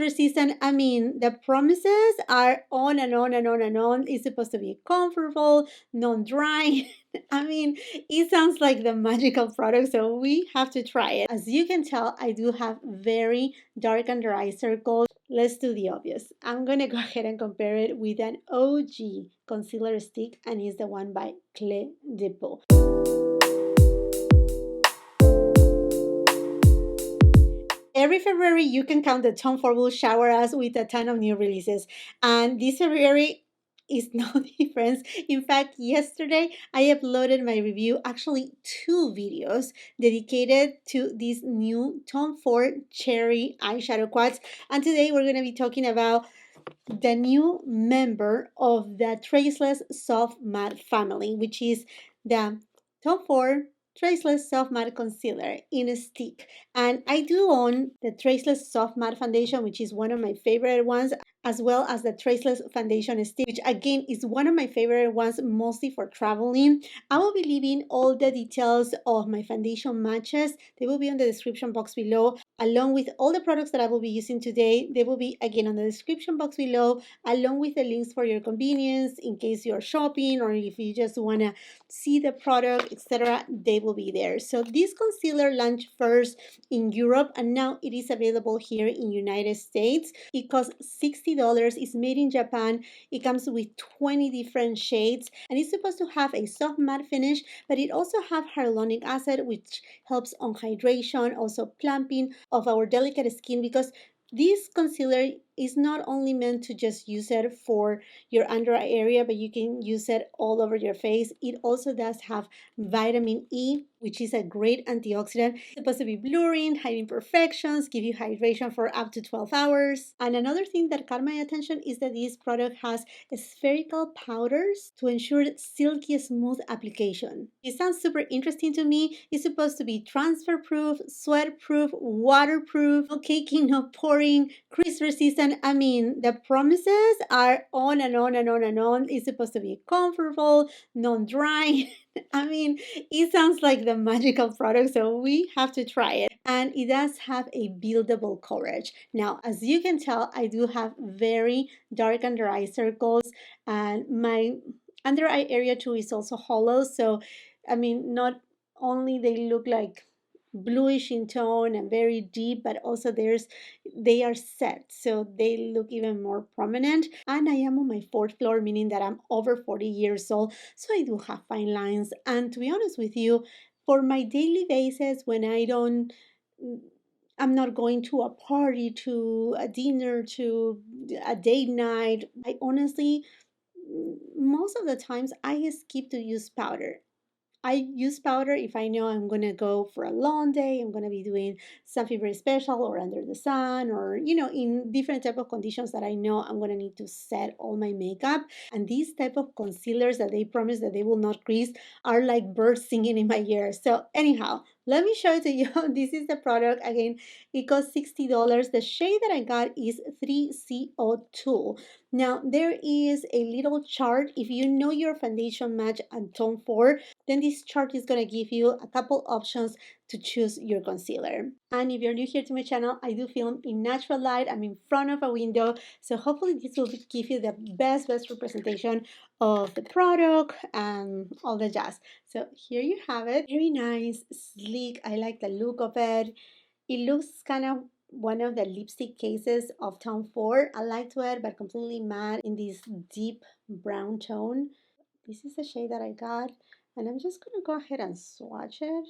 resistant. I mean, the promises are on and on and on and on. It's supposed to be comfortable, non-dry. I mean, it sounds like the magical product, so we have to try it. As you can tell, I do have very dark under eye circles. Let's do the obvious. I'm gonna go ahead and compare it with an OG concealer stick, and it's the one by Cle de Peau. Every February, you can count the Tom Ford will shower us with a ton of new releases. And this February is no difference. In fact, yesterday I uploaded my review, actually two videos dedicated to these new Tom Ford Cherry eyeshadow quads. And today we're going to be talking about the new member of the Traceless Soft Matte family, which is the Tom Ford Traceless Soft Matte Concealer in a stick. And I do own the Traceless Soft Matte Foundation, which is one of my favorite ones, as well as the Traceless Foundation Stick, which again is one of my favorite ones, mostly for traveling. I will be leaving all the details of my foundation matches. They will be in the description box below, along with all the products that I will be using today. They will be again on the description box below, along with the links for your convenience in case you're shopping or if you just want to see the product, etc. They will be there. So this concealer launched first in Europe, and now it is available here in United States. It costs $60. It's made in Japan. It comes with 20 different shades, and it's supposed to have a soft matte finish, but it also have hyaluronic acid, which helps on hydration, also plumping of our delicate skin, because this concealer is not only meant to just use it for your under eye area, but you can use it all over your face. It also does have vitamin E, which is a great antioxidant. It's supposed to be blurring, hiding imperfections, give you hydration for up to 12 hours. And another thing that caught my attention is that this product has spherical powders to ensure silky smooth application. It sounds super interesting to me. It's supposed to be transfer proof, sweat proof, waterproof, no caking, no pouring, crease resistant. I mean, the promises are on and on and on and on. It's supposed to be comfortable, non-dry. I mean, it sounds like the magical product, so we have to try it. And it does have a buildable coverage. Now, as you can tell, I do have very dark under eye circles, and my under eye area too is also hollow. So, I mean, not only they look like bluish in tone and very deep, but also they are set, so they look even more prominent. And I am on my fourth floor, meaning that I'm over 40 years old, so I do have fine lines. And to be honest with you, for my daily basis, when I'm not going to a party, to a dinner, to a date night, I honestly, most of the times I skip to use powder. I use powder if I know I'm gonna go for a long day, I'm gonna be doing something very special or under the sun, or in different type of conditions that I know I'm gonna need to set all my makeup. And these type of concealers that they promise that they will not crease are like birds singing in my ear. So anyhow, let me show it to you. This is the product. Again, it costs $60. The shade that I got is 3CO2. Now there is a little chart. If you know your foundation match and Tom Ford, then this chart is going to give you a couple options to choose your concealer. And if you're new here to my channel, I do film in natural light. I'm in front of a window, so hopefully this will give you the best representation of the product and all the jazz. So here you have it. Very nice, sleek. I like the look of it. It looks kind of one of the lipstick cases of Tom Ford. I like to wear it, but completely matte in this deep brown tone. This is the shade that I got, and I'm just gonna go ahead and swatch it.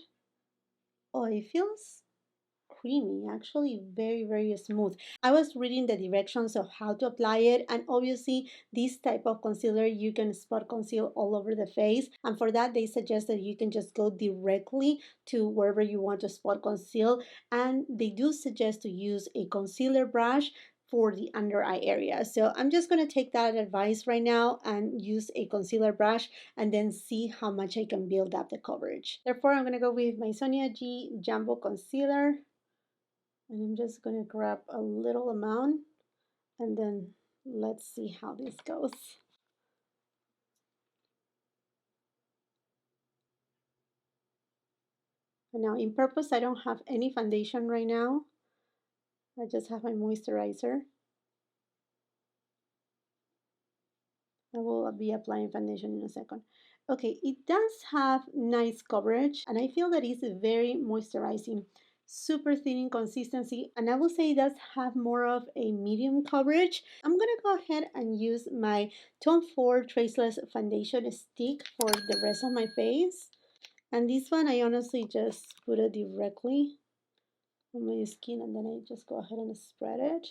Oh, it feels creamy, actually very smooth. I was reading the directions of how to apply it, and obviously this type of concealer you can spot conceal all over the face, and for that they suggest that you can just go directly to wherever you want to spot conceal. And they do suggest to use a concealer brush for the under eye area. So I'm just going to take that advice right now and use a concealer brush and then see how much I can build up the coverage. Therefore, I'm going to go with my Sonia G Jumbo Concealer. And I'm just going to grab a little amount, and then let's see how this goes. And now in purpose, I don't have any foundation right now. I just have my moisturizer. I will be applying foundation in a second. Okay, it does have nice coverage and I feel that it's very moisturizing. Super thin in consistency, and I will say it does have more of a medium coverage. I'm gonna go ahead and use my Tom Ford Traceless foundation stick for the rest of my face. And this one I honestly just put it directly on my skin and then I just go ahead and spread it.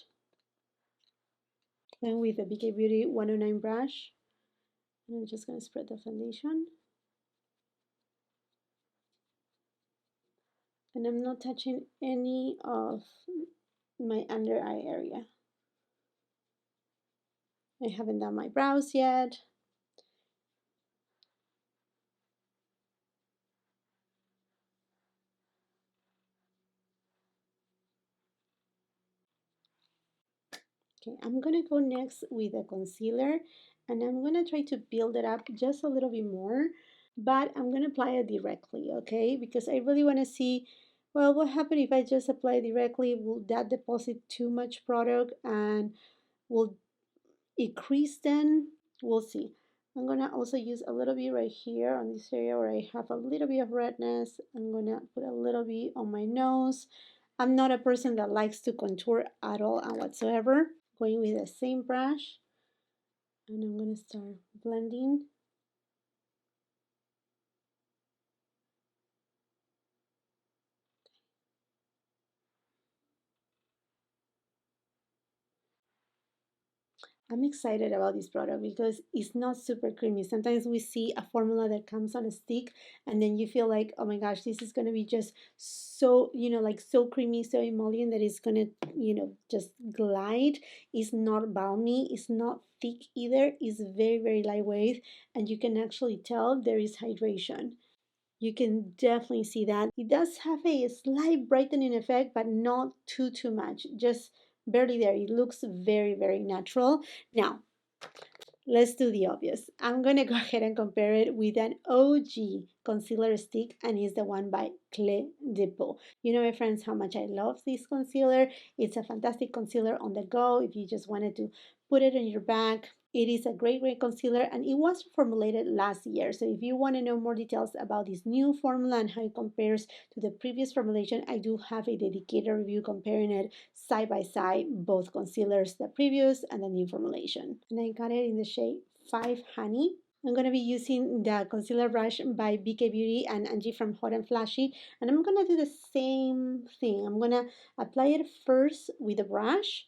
Then with the BK Beauty 109 brush, and I'm just gonna spread the foundation. And I'm not touching any of my under eye area. I haven't done my brows yet. Okay, I'm gonna go next with a concealer and I'm gonna try to build it up just a little bit more, but I'm gonna apply it directly, okay? Because I really wanna see, well, what happens if I just apply directly? Will that deposit too much product and will it crease then? We'll see. I'm gonna also use a little bit right here on this area where I have a little bit of redness. I'm gonna put a little bit on my nose. I'm not a person that likes to contour at all and whatsoever. Going with the same brush and I'm gonna start blending. I'm excited about this product because it's not super creamy. Sometimes we see a formula that comes on a stick and then you feel like, oh my gosh, this is going to be just so, like so creamy, so emollient that it's going to, just glide. It's not balmy. It's not thick either. It's very, very lightweight. And you can actually tell there is hydration. You can definitely see that. It does have a slight brightening effect, but not too much. Just barely there. It looks very, very natural. Now, let's do the obvious. I'm going to go ahead and compare it with an OG concealer stick, and it's the one by Cle de Peau. You know, my friends, how much I love this concealer. It's a fantastic concealer on the go if you just wanted to put it in your bag. It is a great, great concealer, and it was formulated last year. So if you want to know more details about this new formula and how it compares to the previous formulation, I do have a dedicated review comparing it side by side, both concealers, the previous and the new formulation. And I got it in the shade 5 Honey. I'm going to be using the concealer brush by BK Beauty and Angie from Hot and Flashy. And I'm going to do the same thing. I'm going to apply it first with a brush.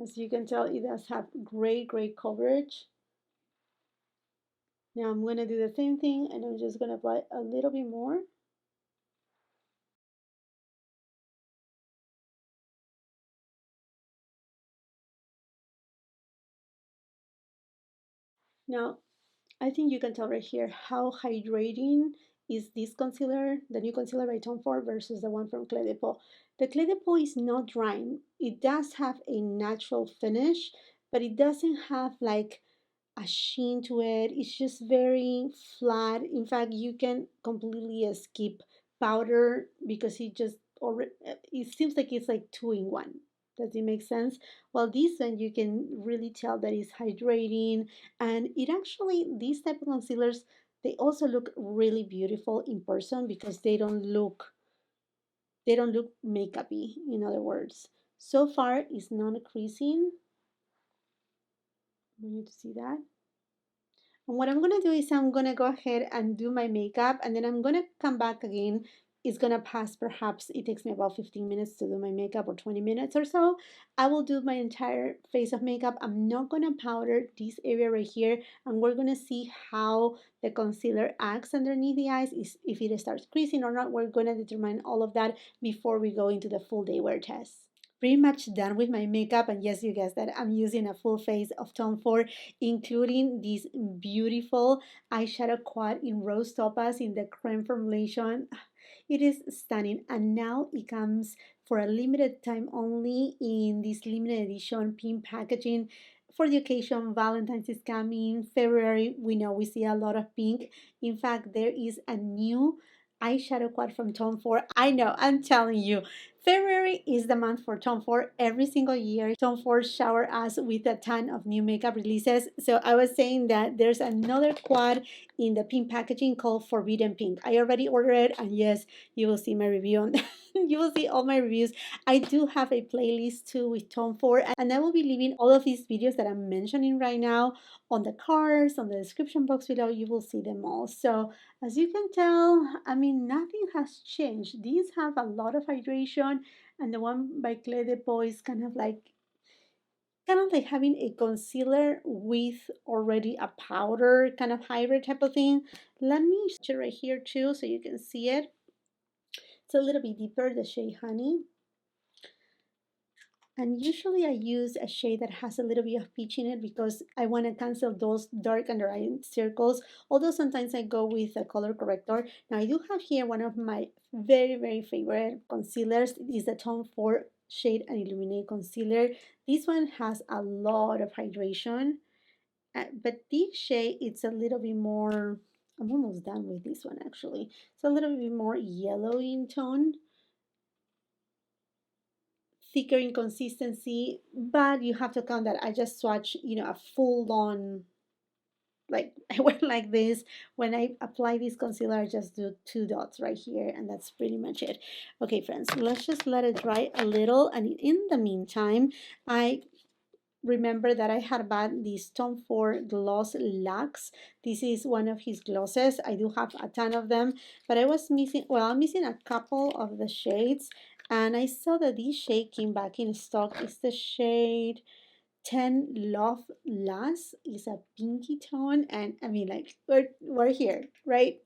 As you can tell, it does have great, great coverage. Now I'm going to do the same thing and I'm just going to apply a little bit more. Now, I think you can tell right here how hydrating is this concealer, the new concealer by Tom Ford versus the one from Cle de Peau. The Cle de Peau is not drying. It does have a natural finish, but it doesn't have like a sheen to it. It's just very flat. In fact, you can completely skip powder because it just already, it seems like it's like two in one. Does it make sense? Well, this one you can really tell that it's hydrating, and it actually, these type of concealers, they also look really beautiful in person because they don't look makeupy, in other words. So far it's not creasing. I want you to see that. And what I'm gonna do is I'm gonna go ahead and do my makeup and then I'm gonna come back again. It's gonna pass, perhaps it takes me about 15 minutes to do my makeup or 20 minutes or so. I will do my entire face of makeup. I'm not gonna powder this area right here, and we're gonna see how the concealer acts underneath the eyes, if it starts creasing or not. We're gonna determine all of that before we go into the full day wear test. Pretty much done with my makeup, and yes, you guessed that, I'm using a full face of Tom Ford, including this beautiful eyeshadow quad in rose topaz in the creme formulation. It is stunning, and now it comes for a limited time only in this limited edition pink packaging for the occasion. Valentine's is coming. February, we know we see a lot of pink. In fact, there is a new eyeshadow quad from Tom Ford. I know, I'm telling you. February is the month for Tom Ford. Every single year, Tom Ford shower us with a ton of new makeup releases. So I was saying that there's another quad in the pink packaging called Forbidden Pink. I already ordered it, and yes, you will see my review on that. You will see all my reviews. I do have a playlist too with Tom Ford, and I will be leaving all of these videos that I'm mentioning right now on the cards, on the description box below. You will see them all. So as you can tell, I mean, nothing has changed. These have a lot of hydration, and the one by Cle de Peau is kind of like having a concealer with already a powder kind of hybrid type of thing. Let me show it right here too so you can see it. It's a little bit deeper, the shade Honey. And usually I use a shade that has a little bit of peach in it because I want to cancel those dark under eye circles. Although sometimes I go with a color corrector. Now I do have here one of my very, very favorite concealers. It is the Tom Ford Shade and Illuminate concealer. This one has a lot of hydration. But this shade, it's a little bit more, I'm almost done with this one actually. It's a little bit more yellow in tone, thicker in consistency, but you have to count that I just swatch, a full on, like I went like this. When I apply this concealer, I just do 2 dots right here, and that's pretty much it. Okay, friends, let's just let it dry a little, and in the meantime, I remember that I had bought this Tom Ford Gloss Luxe. This is one of his glosses. I do have a ton of them, but I was missing, well, I'm missing a couple of the shades, and I saw that this shade came back in stock. It's the shade 10 Love Lass. It's a pinky tone, and I mean, like, we're here, right?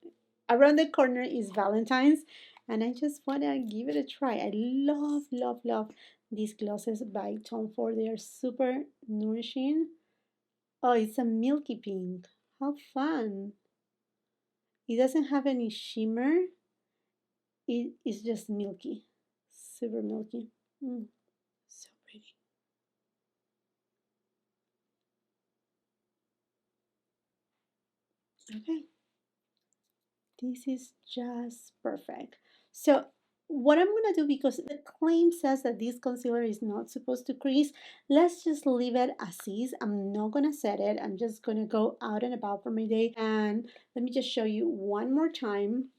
Around the corner is Valentine's, and I just want to give it a try. I love, love, love these glosses by Tom Ford. They are super nourishing. Oh, it's a milky pink. How fun. It doesn't have any shimmer. It is just milky. Super milky. So pretty. Okay. This is just perfect. So what I'm going to do, because the claim says that this concealer is not supposed to crease, let's just leave it as is. I'm not going to set it. I'm just going to go out and about for my day. And let me just show you one more time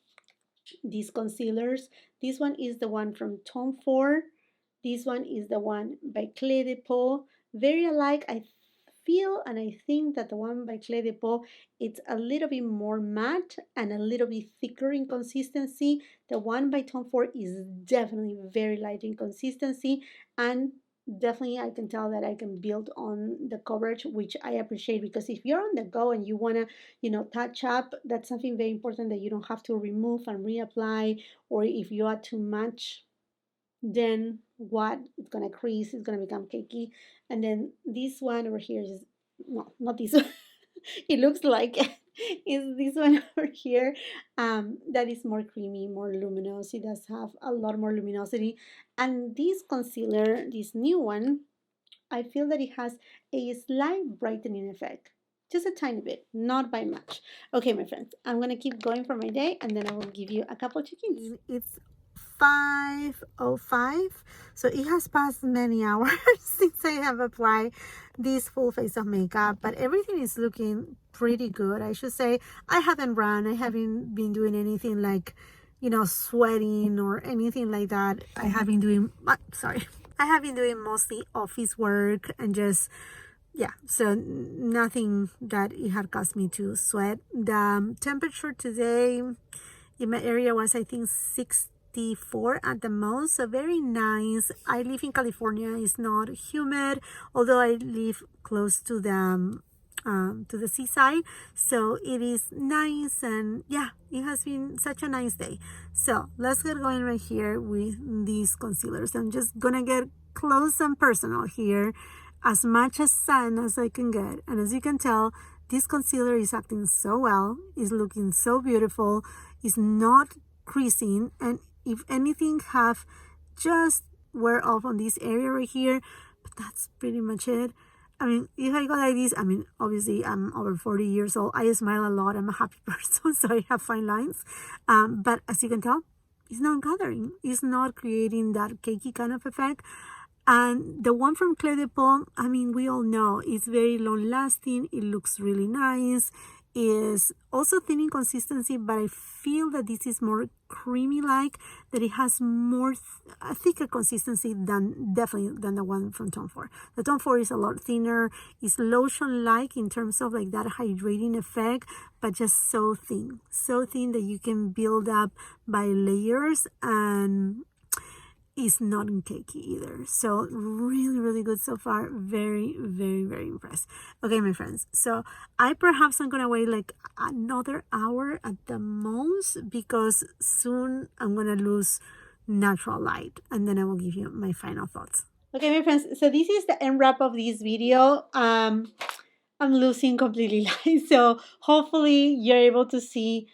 these concealers. This one is the one from Tom Ford. This one is the one by Cle de Peau. Very alike. I feel and I think that the one by Cle de Peau, it's a little bit more matte and a little bit thicker in consistency. The one by Tom Ford is definitely very light in consistency, and definitely I can tell that I can build on the coverage, which I appreciate, because if you're on the go and you want to, touch up, that's something very important, that you don't have to remove and reapply, or if you add too much, then what, it's gonna crease, it's gonna become cakey. And then this one over here is, no, not this one. It looks like is this one over here, that is more creamy, more luminous. It does have a lot more luminosity. And this concealer, this new one, I feel that it has a slight brightening effect, just a tiny bit, not by much. Okay, my friends, I'm gonna keep going for my day, and then I will give you a couple check-ins. It's 5:05, so it has passed many hours since I have applied this full face of makeup, but everything is looking pretty good. I should say I haven't run, I haven't been doing anything like, sweating or anything like that. I have been doing, I have been doing mostly office work and just, yeah, so nothing that it had caused me to sweat. The temperature today in my area was, I think, 64 at the most, so very nice. I live in California. It's not humid, although I live close to the seaside, so it is nice. And yeah, it has been such a nice day. So let's get going right here with these concealers. I'm just gonna get close and personal here, as much as sun as I can get. And as you can tell, this concealer is acting so well, is looking so beautiful, is not creasing, and if anything, have just wear off on this area right here, but that's pretty much it. I mean, if I go like this, I mean, obviously I'm over 40 years old. I smile a lot. I'm a happy person, so I have fine lines. But as you can tell, it's not gathering. It's not creating that cakey kind of effect. And the one from Cle de Peau, I mean, we all know it's very long lasting. It looks really nice. Is also thin in consistency, but I feel that this is more creamy like, that it has more a thicker consistency than definitely than the one from Tom Ford. The Tom Ford is a lot thinner. It's lotion like in terms of like that hydrating effect, but just so thin that you can build up by layers, and is not in cakey either. So really good so far. Very impressed. Okay, my friends, so I perhaps am gonna wait like another hour at the most, because soon I'm gonna lose natural light, and then I will give you my final thoughts. Okay, my friends, so this is the end wrap of this video. I'm losing completely light, so hopefully you're able to see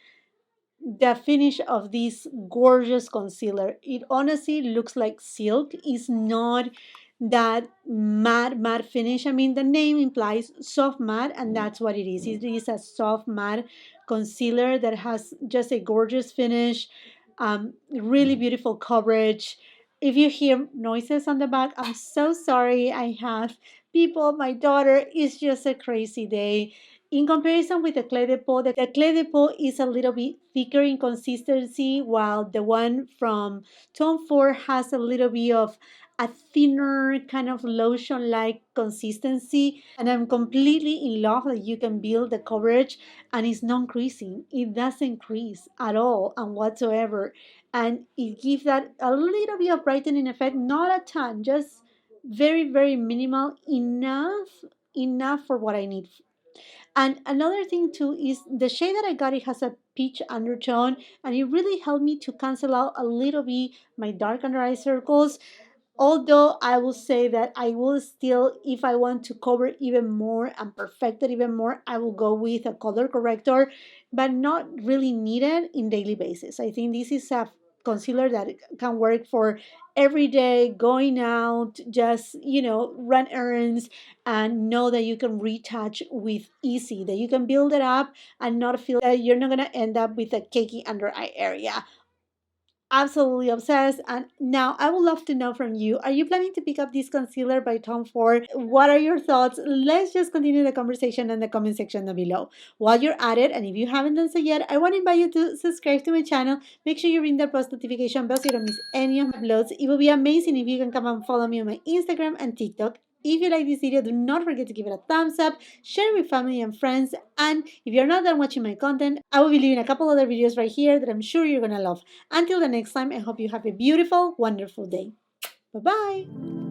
the finish of this gorgeous concealer. It honestly looks like silk. It's not that matte finish. I mean, the name implies soft matte, and that's what it is. It is a soft matte concealer that has just a gorgeous finish, really beautiful coverage. If you hear noises on the back, I'm so sorry. I have people, my daughter. It's just a crazy day. In comparison with the Cle de Peau, the Cle de Peau is a little bit thicker in consistency, while the one from Tom Ford has a little bit of a thinner kind of lotion-like consistency. And I'm completely in love that you can build the coverage and it's non-creasing. It doesn't crease at all and whatsoever. And it gives that a little bit of brightening effect, not a ton, just very minimal, enough for what I need. And another thing too is the shade that I got, it has a peach undertone, and it really helped me to cancel out a little bit my dark under eye circles. Although I will say that I will still, if I want to cover even more and perfect it even more, I will go with a color corrector, but not really needed in daily basis. I think this is a concealer that can work for every day, going out, just, run errands, and know that you can retouch with easy, that you can build it up and not feel that you're not going to end up with a cakey under eye area. Absolutely obsessed. And now I would love to know from you, are you planning to pick up this concealer by Tom Ford? What are your thoughts? Let's just continue the conversation in the comment section down below. While you're at it, and if you haven't done so yet, I want to invite you to subscribe to my channel. Make sure you ring the post notification bell so you don't miss any of my uploads. It will be amazing if you can come and follow me on my Instagram and TikTok. If you like this video, do not forget to give it a thumbs up, share it with family and friends, and if you're not done watching my content, I will be leaving a couple other videos right here that I'm sure you're gonna love. Until the next time, I hope you have a beautiful, wonderful day. Bye-bye!